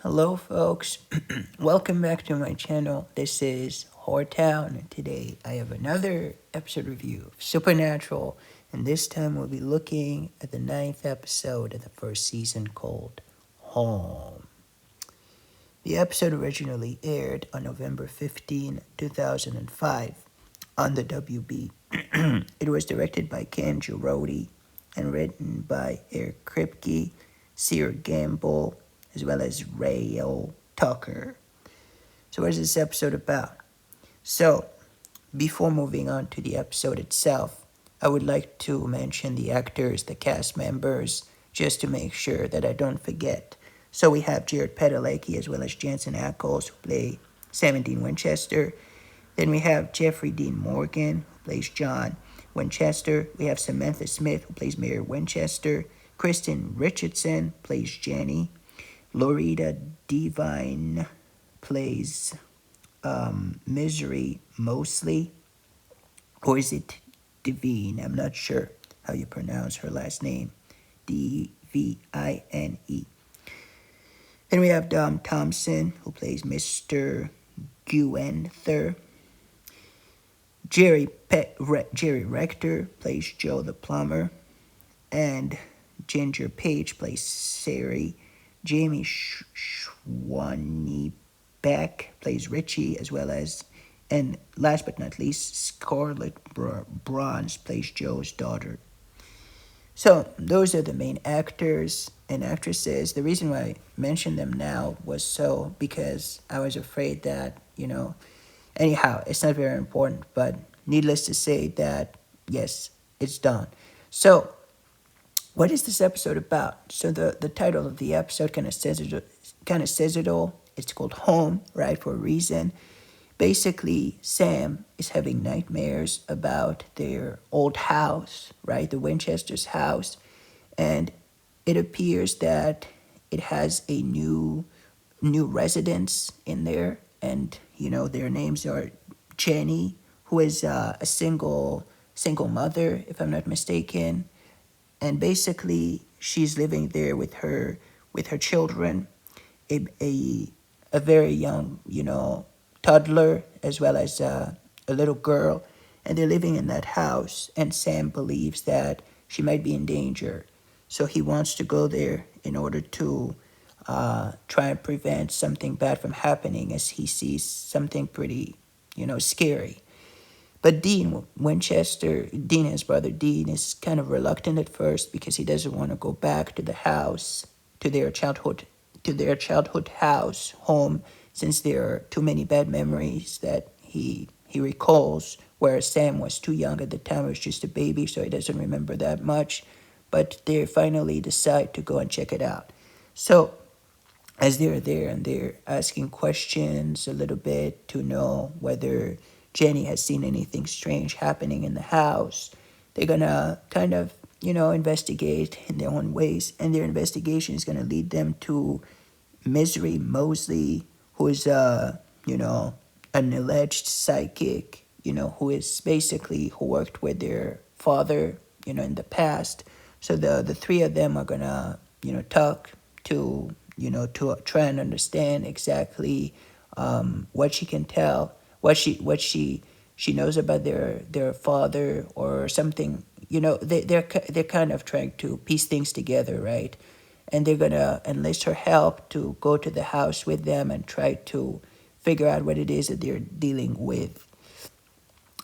Hello, folks. Welcome back to my channel. This is Hortown, and today I have another episode review of Supernatural, and this time we'll be looking at the ninth episode of the first season called Home. The episode originally aired on November 15, 2005 on the WB. It was directed by Ken Girodi and written by Eric Kripke, Sierra Gamble, as well as Rael Tucker. So what is this episode about? So, before moving on to the episode itself, I would like to mention the actors, the cast members, just to make sure that I don't forget. So we have Jared Padalecki as well as Jensen Ackles, who play Sam and Dean Winchester. Then we have Jeffrey Dean Morgan, who plays John Winchester. We have Samantha Smith, who plays Mary Winchester. Kristen Richardson plays Jenny. Loretta Devine plays Misery Mosley. Or is it Devine? I'm not sure how you pronounce her last name. Devine. Then we have Dom Thompson, who plays Mr. Guenther. Jerry Rector plays Joe the plumber, and Ginger Page plays Sari. Jamie Schwannebeck plays Richie, as well as, and last but not least, Scarlett Bronze plays Joe's daughter. So those are the main actors and actresses. The reason why I mentioned them now was because I was afraid that, anyhow, it's not very important, but needless to say that, yes, it's done. So what is this episode about? So the title of the episode kind of says it all. It's called Home, right, for a reason. Basically, Sam is having nightmares about their old house, right, the Winchester's house, and it appears that it has a new residents in there, and their names are Jenny, who is a single mother, if I'm not mistaken, and basically she's living there with her children, a very young toddler, as well as a little girl, and they're living in that house, and Sam believes that she might be in danger, so he wants to go there in order to try and prevent something bad from happening, as he sees something pretty scary. But Dean Winchester, his brother Dean, is kind of reluctant at first because he doesn't want to go back to the house, to their childhood house, home, since there are too many bad memories that he recalls, whereas Sam was too young at the time, he was just a baby, so he doesn't remember that much. But they finally decide to go and check it out. So as they're there and they're asking questions a little bit to know whether Jenny has seen anything strange happening in the house, they're gonna kind of, investigate in their own ways, and their investigation is gonna lead them to Misery Mosley, who is an alleged psychic, who is basically who worked with their father, in the past. So the three of them are gonna, talk to, to try and understand exactly what she can tell, what she knows about their father or something. They're kind of trying to piece things together, right? And they're gonna enlist her help to go to the house with them and try to figure out what it is that they're dealing with.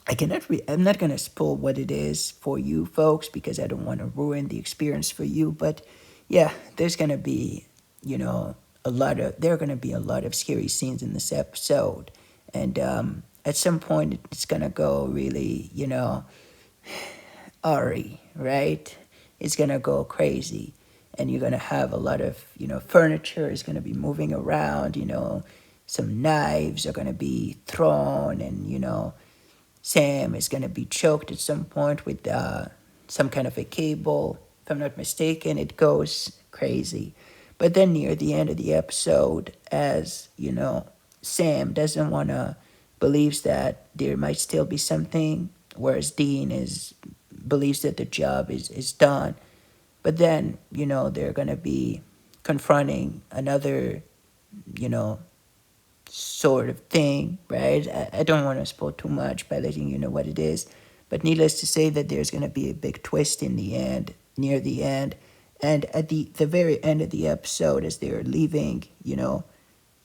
I'm not gonna spoil what it is for you folks because I don't want to ruin the experience for you. But yeah, there's gonna be, there are gonna be a lot of scary scenes in this episode, and at some point it's gonna go really, Ari, right? It's gonna go crazy, and you're gonna have a lot of, furniture is gonna be moving around. Some knives are gonna be thrown, and Sam is gonna be choked at some point with some kind of a cable. If I'm not mistaken, it goes crazy. But then near the end of the episode, as Sam doesn't wanna believes that there might still be something, whereas Dean is believes that the job is done. But then, they're gonna be confronting another you know, sort of thing, right? I don't want to spoil too much by letting you know what it is, but needless to say that there's going to be a big twist in the end, near the end, and at the very end of the episode, as they're leaving,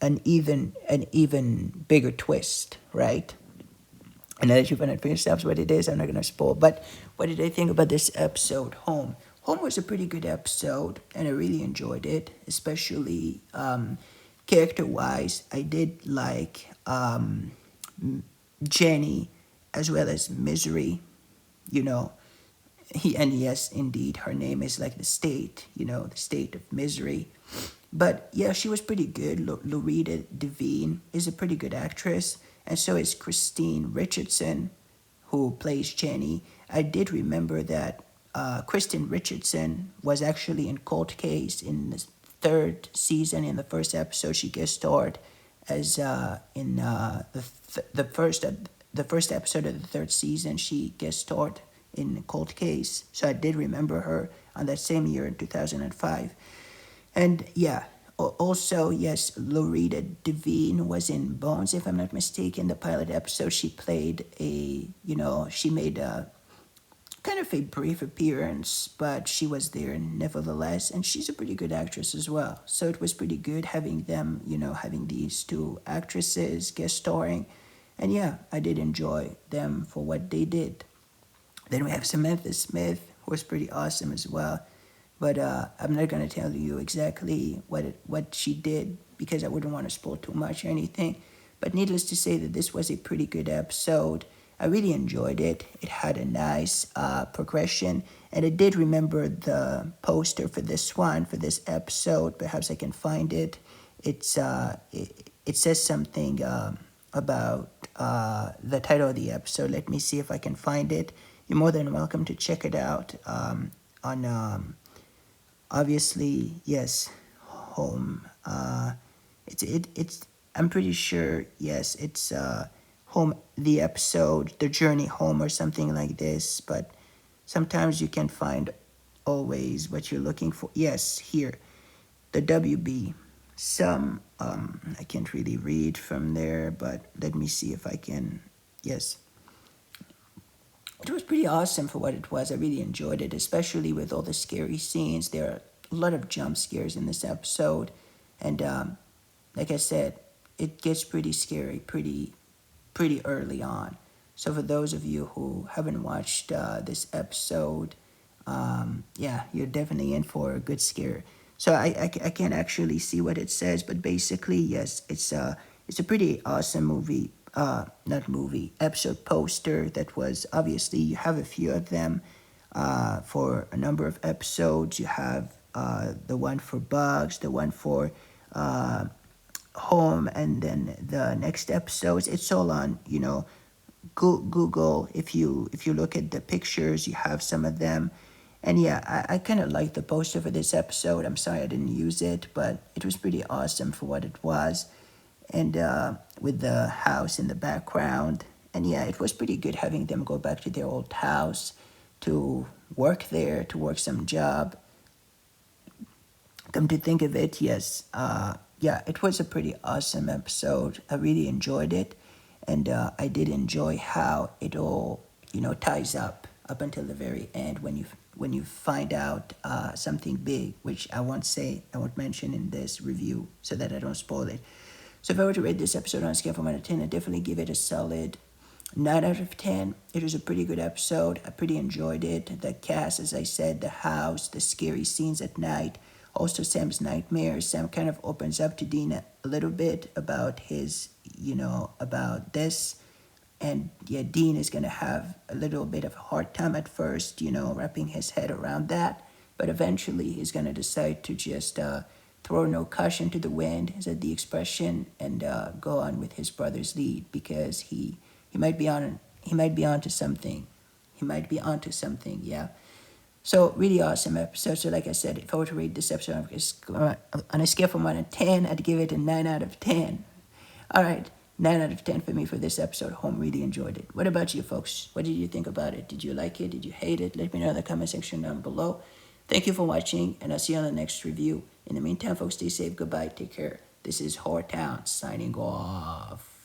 an even bigger twist, right? And as you find out for yourselves what it is, I'm not going to spoil. But what did I think about this episode, Home? Home was a pretty good episode, and I really enjoyed it, especially character wise. I did like Jenny as well as Misery, you know. And yes, indeed, her name is like the state, the state of misery. But yeah, she was pretty good. Loretta Devine is a pretty good actress, and so is Christine Richardson, who plays Jenny. I did remember that Kristen Richardson was actually in Cold Case in the third season. In the first episode, she guest starred as in the first episode of the third season. She guest starred in Cold Case, so I did remember her on that same year in 2005. And yeah, also, yes, Loretta Devine was in Bones, if I'm not mistaken. The pilot episode, she played she made a kind of a brief appearance, but she was there nevertheless, and she's a pretty good actress as well. So it was pretty good having them, having these two actresses guest starring. And yeah, I did enjoy them for what they did. Then we have Samantha Smith, who was pretty awesome as well. But I'm not gonna tell you exactly what she did because I wouldn't want to spoil too much or anything. But needless to say that this was a pretty good episode. I really enjoyed it. It had a nice progression, and I did remember the poster for this one for this episode. Perhaps I can find it. It says something about the title of the episode. Let me see if I can find it. You're more than welcome to check it out on obviously, yes, Home. It's I'm pretty sure, yes, it's Home, the episode, The Journey Home, or something like this. But sometimes you can find always what you're looking for. Yes, here, the WB. Some I can't really read from there, but let me see if I can. Yes, it was pretty awesome for what it was. I really enjoyed it, especially with all the scary scenes. There are a lot of jump scares in this episode, and like I said, it gets pretty scary pretty early on. So for those of you who haven't watched this episode, yeah, you're definitely in for a good scare. So I can't actually see what it says, but basically, yes, it's a pretty awesome movie. Not movie, episode poster that was obviously you have a few of them for a number of episodes. You have the one for Bugs, the one for Home, and then the next episodes. It's all on Google. If you look at the pictures, you have some of them. And yeah, I kind of like the poster for this episode. I'm sorry I didn't use it, but it was pretty awesome for what it was. And with the house in the background. And yeah, it was pretty good having them go back to their old house to work there, to work some job. Come to think of it, yes, yeah, it was a pretty awesome episode. I really enjoyed it, and I did enjoy how it all, ties up until the very end when you find out something big, which I won't mention in this review so that I don't spoil it. So if I were to rate this episode on a scale from 1 to 10, I'd definitely give it a solid 9 out of 10. It was a pretty good episode. I pretty enjoyed it. The cast, as I said, the house, the scary scenes at night, also Sam's nightmares. Sam kind of opens up to Dean a little bit about his, about this. And yeah, Dean is going to have a little bit of a hard time at first, wrapping his head around that. But eventually he's going to decide to just throw no caution to the wind, is that the expression, and go on with his brother's lead because he might be onto something. He might be onto something, yeah. So really awesome episode. So like I said, if I were to rate this episode on a scale from 1 to 10, I'd give it a 9 out of 10. All right, 9 out of 10 for me for this episode. Home, really enjoyed it. What about you folks? What did you think about it? Did you like it? Did you hate it? Let me know in the comment section down below. Thank you for watching, and I'll see you on the next review. In the meantime, folks, stay safe. Goodbye. Take care. This is Hortown signing off.